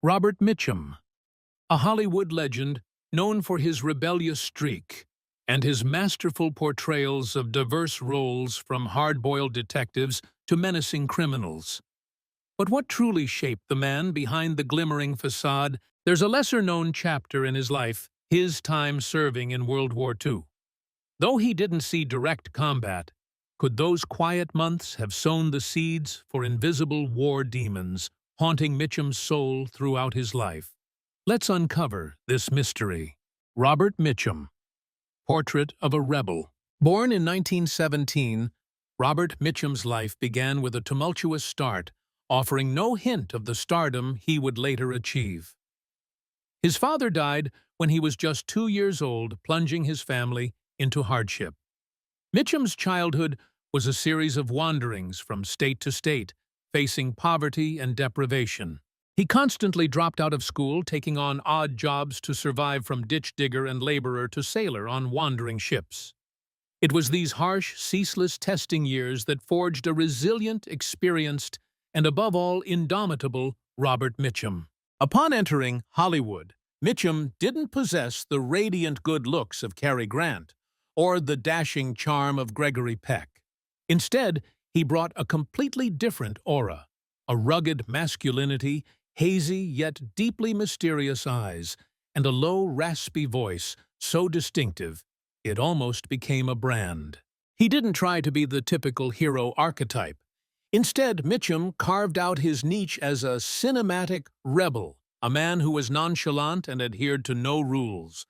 Robert Mitchum, a Hollywood legend known for his rebellious streak and his masterful portrayals of diverse roles from hard-boiled detectives to menacing criminals. But what truly shaped the man behind the glimmering facade? There's a lesser-known chapter in his life, his time serving in World War II. Though he didn't see direct combat, could those quiet months have sown the seeds for invisible war demons haunting Mitchum's soul throughout his life? Let's uncover this mystery. Robert Mitchum, Portrait of a Rebel. Born in 1917, Robert Mitchum's life began with a tumultuous start, offering no hint of the stardom he would later achieve. His father died when he was just 2 years old, plunging his family into hardship. Mitchum's childhood was a series of wanderings from state to state, facing poverty and deprivation. He constantly dropped out of school, taking on odd jobs to survive, from ditch digger and laborer to sailor on wandering ships. It was these harsh, ceaseless testing years that forged a resilient, experienced, and above all indomitable Robert Mitchum. Upon entering Hollywood, Mitchum didn't possess the radiant good looks of Cary Grant or the dashing charm of Gregory Peck. Instead, he brought a completely different aura, a rugged masculinity, hazy yet deeply mysterious eyes, and a low, raspy voice so distinctive it almost became a brand. He didn't try to be the typical hero archetype. Instead, Mitchum carved out his niche as a cinematic rebel, a man who was nonchalant and adhered to no rules.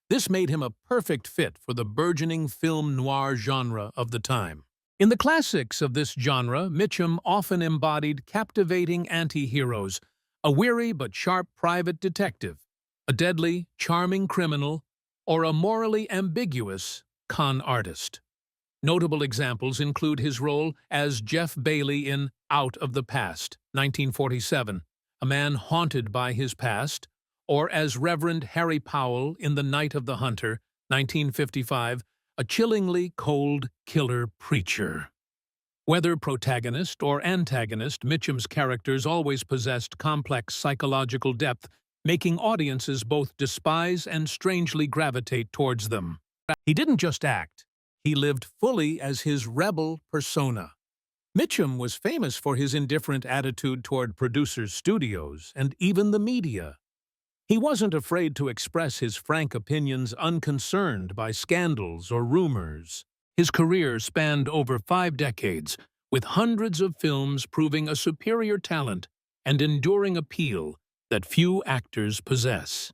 This made him a perfect fit for the burgeoning film noir genre of the time. In the classics of this genre, Mitchum often embodied captivating anti-heroes, a weary but sharp private detective, a deadly, charming criminal, or a morally ambiguous con artist. Notable examples include his role as Jeff Bailey in Out of the Past, 1947, a man haunted by his past, or as Reverend Harry Powell in The Night of the Hunter, 1955, a chillingly cold killer preacher. Whether protagonist or antagonist, Mitchum's characters always possessed complex psychological depth, making audiences both despise and strangely gravitate towards them. He didn't just act, he lived fully as his rebel persona. Mitchum was famous for his indifferent attitude toward producers, studios, and even the media. He wasn't afraid to express his frank opinions unconcerned by scandals or rumors. His career spanned over 5 decades, with hundreds of films proving a superior talent and enduring appeal that few actors possess.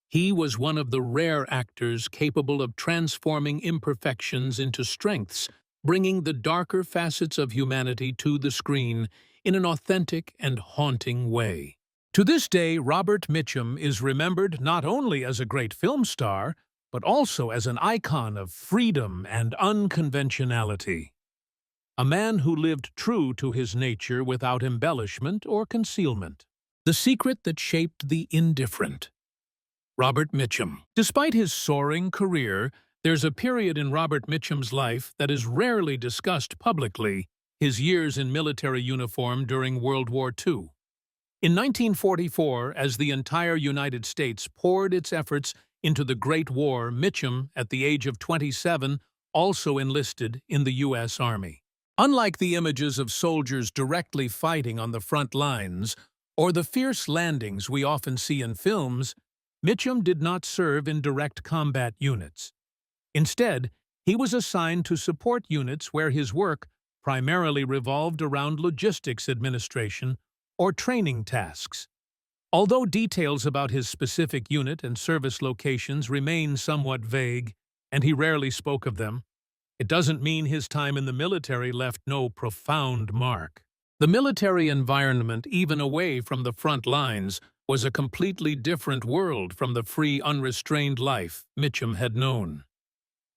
He was one of the rare actors capable of transforming imperfections into strengths, bringing the darker facets of humanity to the screen in an authentic and haunting way. To this day, Robert Mitchum is remembered not only as a great film star, but also as an icon of freedom and unconventionality. A man who lived true to his nature without embellishment or concealment. The secret that shaped the Indifferent. Robert Mitchum. Despite his soaring career, there's a period in Robert Mitchum's life that is rarely discussed publicly: his years in military uniform during World War II. In 1944, as the entire United States poured its efforts into the Great War, Mitchum, at the age of 27, also enlisted in the U.S. Army. Unlike the images of soldiers directly fighting on the front lines or the fierce landings we often see in films, Mitchum did not serve in direct combat units. Instead, he was assigned to support units where his work primarily revolved around logistics administration or training tasks. Although details about his specific unit and service locations remain somewhat vague, and he rarely spoke of them, it doesn't mean his time in the military left no profound mark. The military environment, even away from the front lines, was a completely different world from the free, unrestrained life Mitchum had known.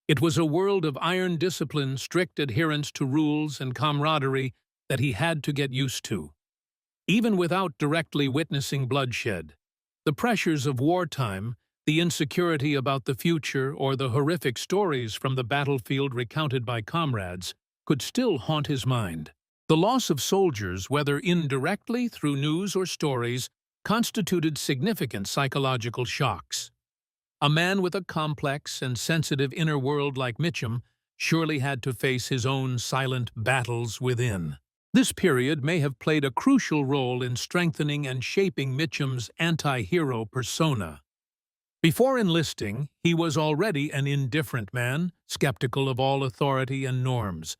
It was a world of iron discipline, strict adherence to rules, and camaraderie that he had to get used to. Even without directly witnessing bloodshed, the pressures of wartime, the insecurity about the future, or the horrific stories from the battlefield recounted by comrades could still haunt his mind. The loss of soldiers, whether indirectly through news or stories, constituted significant psychological shocks. A man with a complex and sensitive inner world like Mitchum surely had to face his own silent battles within. This period may have played a crucial role in strengthening and shaping Mitchum's anti-hero persona. Before enlisting, he was already an indifferent man, skeptical of all authority and norms.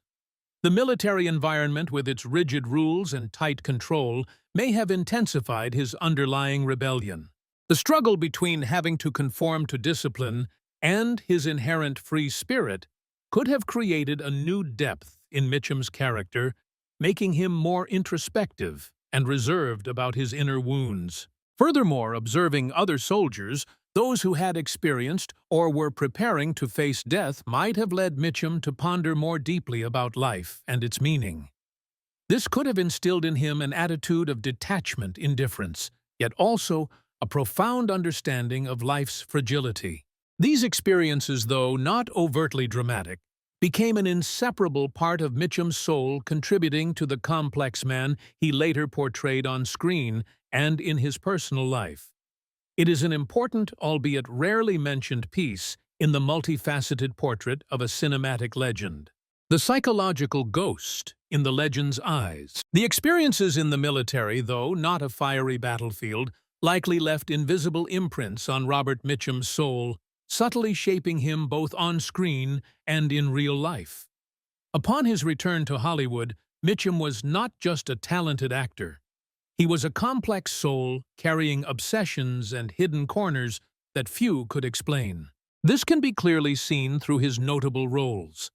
The military environment with its rigid rules and tight control may have intensified his underlying rebellion. The struggle between having to conform to discipline and his inherent free spirit could have created a new depth in Mitchum's character, making him more introspective and reserved about his inner wounds. Furthermore, observing other soldiers, those who had experienced or were preparing to face death, might have led Mitchum to ponder more deeply about life and its meaning. This could have instilled in him an attitude of detachment, indifference, yet also a profound understanding of life's fragility. These experiences, though not overtly dramatic, became an inseparable part of Mitchum's soul, contributing to the complex man he later portrayed on screen and in his personal life. It is an important, albeit rarely mentioned piece in the multifaceted portrait of a cinematic legend. The psychological ghost in the legend's eyes. The experiences in the military, though not a fiery battlefield, likely left invisible imprints on Robert Mitchum's soul, subtly shaping him both on screen and in real life. Upon his return to Hollywood, Mitchum was not just a talented actor. He was a complex soul carrying obsessions and hidden corners that few could explain. This can be clearly seen through his notable roles.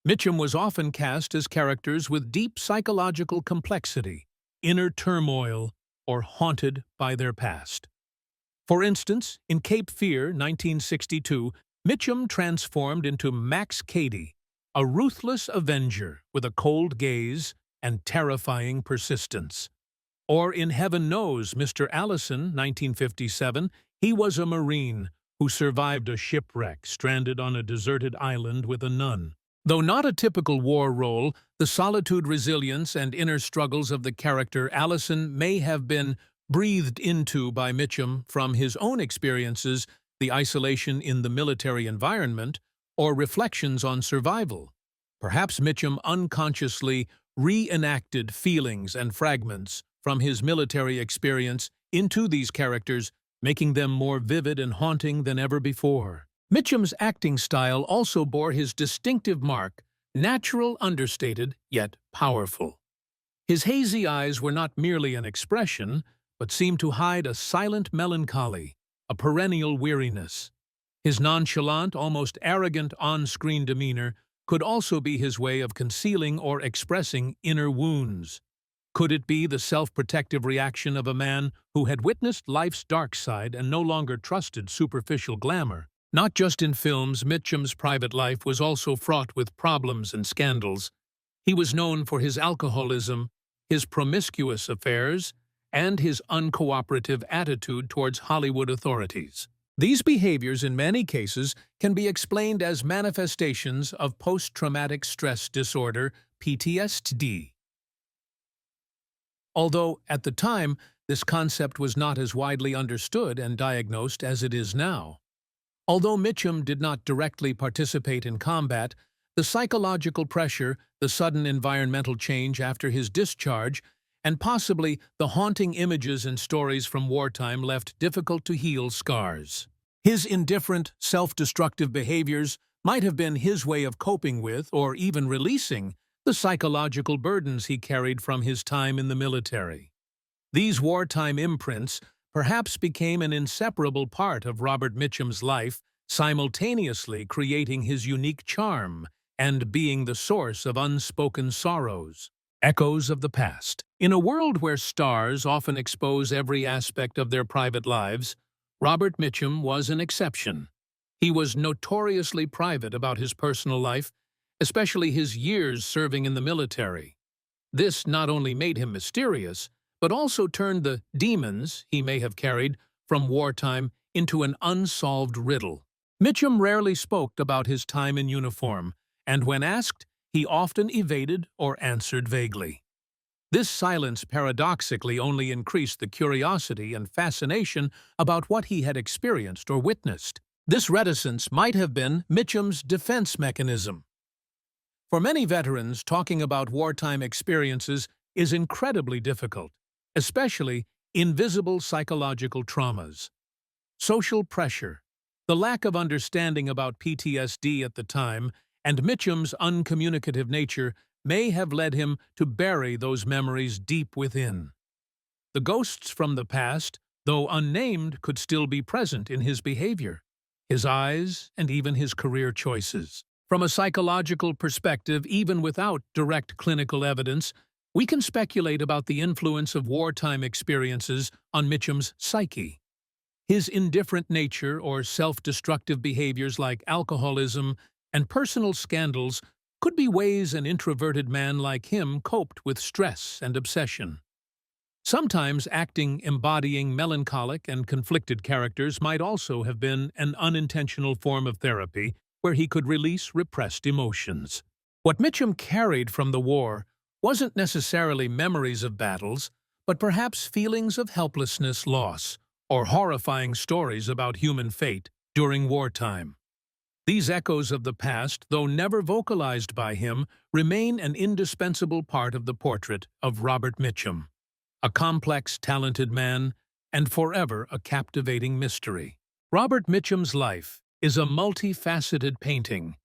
Mitchum was often cast as characters with deep psychological complexity, inner turmoil, or haunted by their past. For instance, in Cape Fear, 1962, Mitchum transformed into Max Cady, a ruthless avenger with a cold gaze and terrifying persistence. Or in Heaven Knows, Mr. Allison, 1957, he was a Marine who survived a shipwreck stranded on a deserted island with a nun. Though not a typical war role, the solitude, resilience, and inner struggles of the character Allison may have been breathed into by Mitchum from his own experiences, the isolation in the military environment, or reflections on survival. Perhaps Mitchum unconsciously reenacted feelings and fragments from his military experience into these characters, making them more vivid and haunting than ever before. Mitchum's acting style also bore his distinctive mark, natural, understated, yet powerful. His hazy eyes were not merely an expression, but seemed to hide a silent melancholy, a perennial weariness. His nonchalant, almost arrogant on-screen demeanor could also be his way of concealing or expressing inner wounds. Could it be the self-protective reaction of a man who had witnessed life's dark side and no longer trusted superficial glamour? Not just in films, Mitchum's private life was also fraught with problems and scandals. He was known for his alcoholism, his promiscuous affairs, and his uncooperative attitude towards Hollywood authorities. These behaviors, in many cases, can be explained as manifestations of post-traumatic stress disorder, PTSD. Although, at the time, this concept was not as widely understood and diagnosed as it is now. Although Mitchum did not directly participate in combat, the psychological pressure, the sudden environmental change after his discharge, and possibly the haunting images and stories from wartime left difficult-to-heal scars. His indifferent, self-destructive behaviors might have been his way of coping with, or even releasing, the psychological burdens he carried from his time in the military. These wartime imprints perhaps became an inseparable part of Robert Mitchum's life, simultaneously creating his unique charm and being the source of unspoken sorrows. Echoes of the past. In a world where stars often expose every aspect of their private lives, Robert Mitchum was an exception. He was notoriously private about his personal life, especially his years serving in the military. This not only made him mysterious, but also turned the demons he may have carried from wartime into an unsolved riddle. Mitchum rarely spoke about his time in uniform, and when asked, he often evaded or answered vaguely. This silence paradoxically only increased the curiosity and fascination about what he had experienced or witnessed. This reticence might have been Mitchum's defense mechanism. For many veterans, talking about wartime experiences is incredibly difficult, especially invisible psychological traumas. Social pressure, the lack of understanding about PTSD at the time, and Mitchum's uncommunicative nature may have led him to bury those memories deep within. The ghosts from the past, though unnamed, could still be present in his behavior, his eyes, and even his career choices. From a psychological perspective, even without direct clinical evidence, we can speculate about the influence of wartime experiences on Mitchum's psyche. His indifferent nature or self-destructive behaviors like alcoholism and personal scandals could be ways an introverted man like him coped with stress and obsession. Sometimes acting embodying melancholic and conflicted characters might also have been an unintentional form of therapy where he could release repressed emotions. What Mitchum carried from the war wasn't necessarily memories of battles, but perhaps feelings of helplessness, loss, or horrifying stories about human fate during wartime. These echoes of the past, though never vocalized by him, remain an indispensable part of the portrait of Robert Mitchum, a complex, talented man, and forever a captivating mystery. Robert Mitchum's life is a multifaceted painting,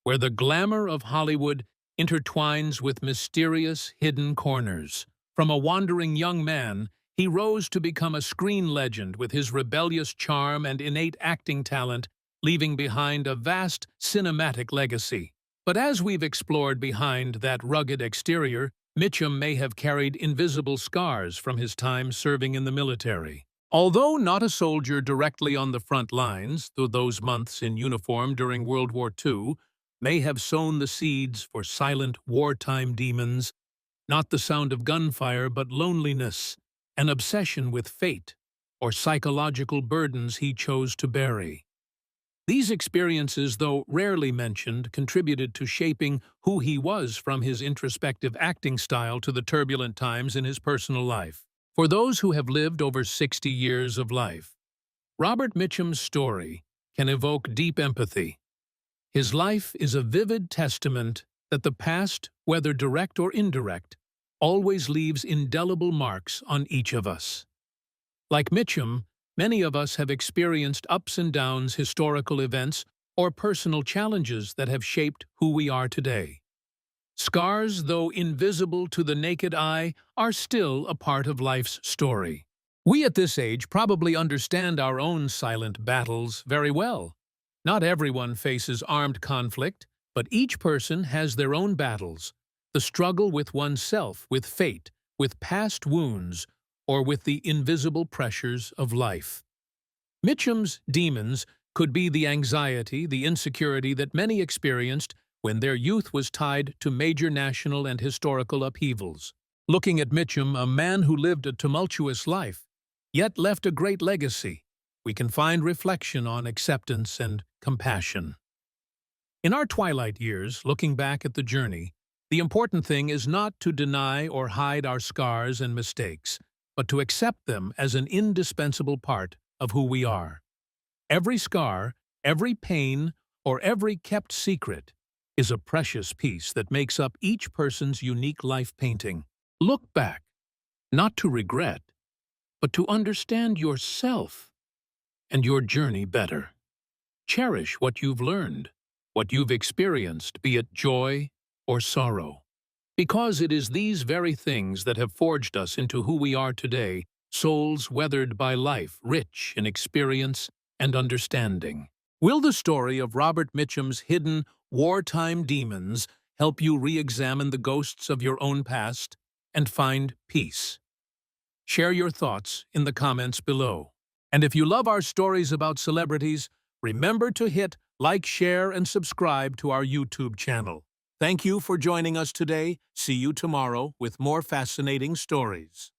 where the glamour of Hollywood intertwines with mysterious hidden corners. From a wandering young man, he rose to become a screen legend with his rebellious charm and innate acting talent, leaving behind a vast cinematic legacy. But as we've explored behind that rugged exterior, Mitchum may have carried invisible scars from his time serving in the military. Although not a soldier directly on the front lines, though those months in uniform during World War II may have sown the seeds for silent wartime demons, not the sound of gunfire but loneliness, an obsession with fate, or psychological burdens he chose to bury. These experiences, though rarely mentioned, contributed to shaping who he was, from his introspective acting style to the turbulent times in his personal life. For those who have lived over 60 years of life, Robert Mitchum's story can evoke deep empathy. His life is a vivid testament that the past, whether direct or indirect, always leaves indelible marks on each of us. Like Mitchum, many of us have experienced ups and downs, historical events, or personal challenges that have shaped who we are today. Scars, though invisible to the naked eye, are still a part of life's story. We at this age probably understand our own silent battles very well. Not everyone faces armed conflict, but each person has their own battles. The struggle with oneself, with fate, with past wounds, or with the invisible pressures of life. Mitchum's demons could be the anxiety, the insecurity that many experienced when their youth was tied to major national and historical upheavals. Looking at Mitchum, a man who lived a tumultuous life, yet left a great legacy, we can find reflection on acceptance and compassion. In our twilight years, looking back at the journey, the important thing is not to deny or hide our scars and mistakes, but to accept them as an indispensable part of who we are. Every scar, every pain, or every kept secret is a precious piece that makes up each person's unique life painting. Look back, not to regret, but to understand yourself and your journey better. Cherish what you've learned, what you've experienced, be it joy or sorrow. Because it is these very things that have forged us into who we are today, souls weathered by life, rich in experience and understanding. Will the story of Robert Mitchum's hidden wartime demons help you re-examine the ghosts of your own past and find peace? Share your thoughts in the comments below. And if you love our stories about celebrities, remember to hit like, share, and subscribe to our YouTube channel. Thank you for joining us today. See you tomorrow with more fascinating stories.